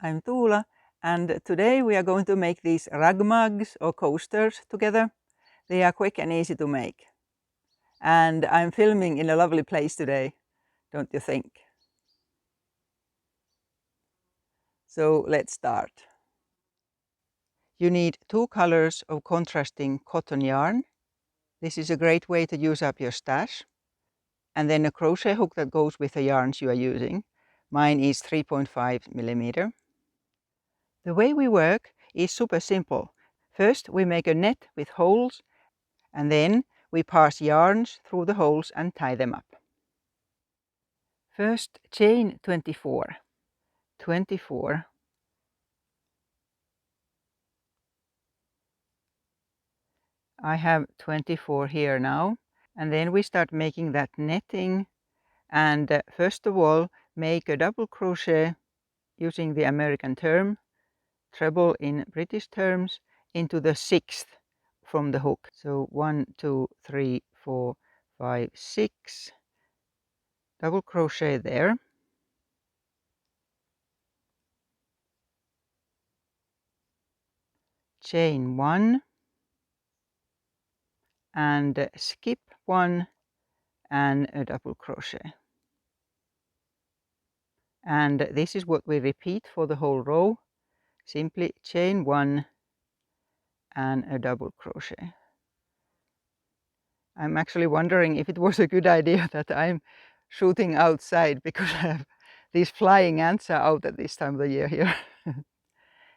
I'm Tuula, and today we are going to make these rug mugs or coasters together. They are quick and easy to make. And I'm filming in a lovely place today, don't you think? So let's start. You need 2 colors of contrasting cotton yarn. This is a great way to use up your stash. And then a crochet hook that goes with the yarns you are using. Mine is 3.5 millimeter. The way we work is super simple. First, we make a net with holes, and then we pass yarns through the holes and tie them up. First, chain 24. 24. I have 24 here now. And then we start making that netting. And first of all, make a double crochet using the American term, treble in British terms, into the 6th from the hook. So 1, 2, 3, 4, 5, 6. Double crochet there. Chain 1 and skip 1 and a double crochet. And this is what we repeat for the whole row. Simply chain 1 and a double crochet. I'm actually wondering if it was a good idea that I'm shooting outside, because I have these flying ants are out at this time of the year here.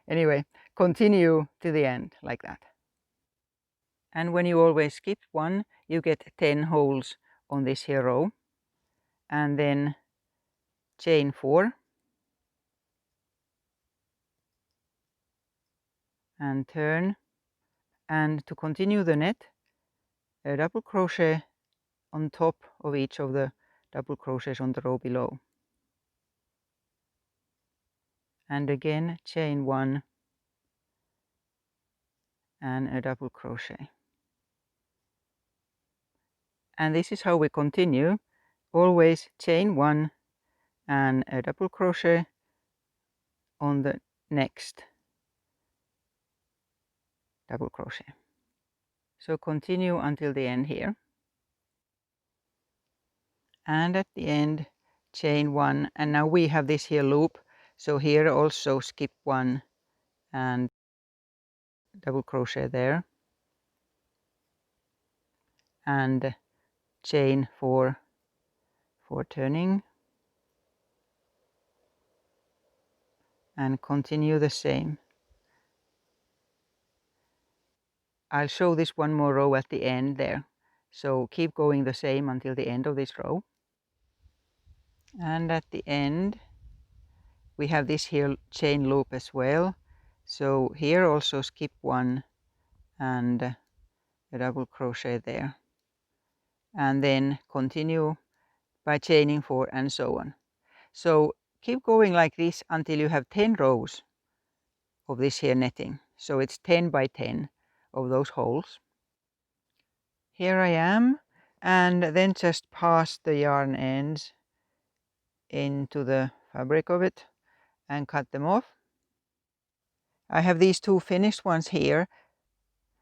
Anyway, continue to the end like that. And when you always skip 1, you get 10 holes on this here row. And then chain 4 and turn. And to continue the net, a double crochet on top of each of the double crochets on the row below. And again chain 1 and a double crochet. And this is how we continue. Always chain 1 and a double crochet on the next double crochet. So continue until the end here. And at the end, chain 1, and now we have this here loop, so here also skip 1 and double crochet there, and chain 4 for turning, and continue the same. I'll show this one more row at the end there, so keep going the same until the end of this row. And at the end we have this here chain loop as well, so here also skip 1 and a double crochet there, and then continue by chaining 4 and so on. So keep going like this until you have 10 rows of this here netting, so it's 10 by 10 of those holes. Here I am, and then just pass the yarn ends into the fabric of it and cut them off. I have these 2 finished ones here,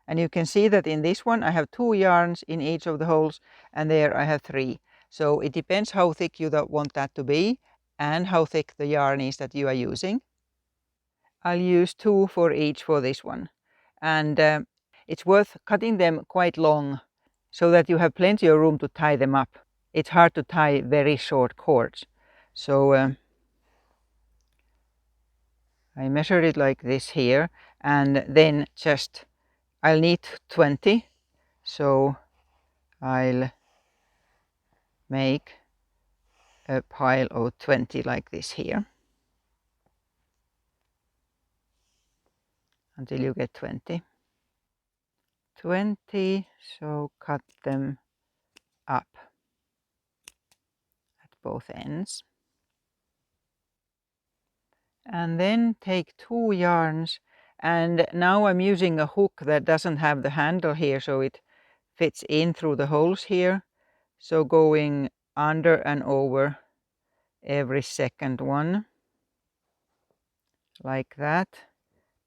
and you can see that in this one I have 2 yarns in each of the holes, and there I have 3. So it depends how thick you want that to be and how thick the yarn is that you are using. I'll use 2 for each for this one, and it's worth cutting them quite long so that you have plenty of room to tie them up. It's hard to tie very short cords, so I measured it like this here, and then just I'll need 20, so I'll make a pile of 20 like this here until you get 20, so cut them up at both ends. And then take 2 yarns, and now I'm using a hook that doesn't have the handle here, so it fits in through the holes here, so going under and over every second one, like that,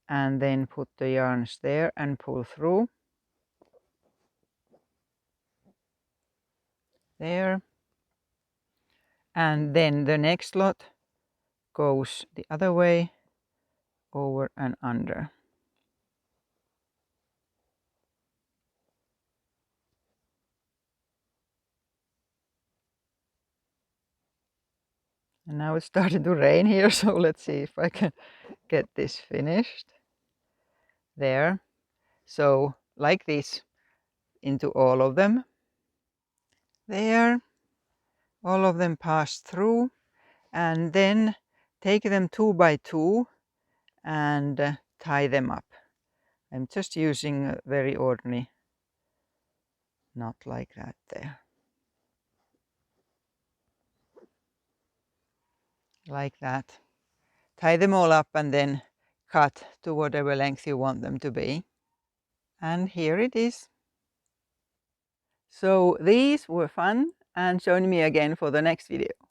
and then put the yarns there and pull through there, and then the next lot goes the other way, over and under. And now it's starting to rain here, so let's see if I can get this finished. There. So like this into all of them. There. All of them pass through, and then take them 2 by 2 and tie them up. I'm just using a very ordinary knot like that there. Like that. Tie them all up and then cut to whatever length you want them to be. And here it is. So these were fun, and join me again for the next video.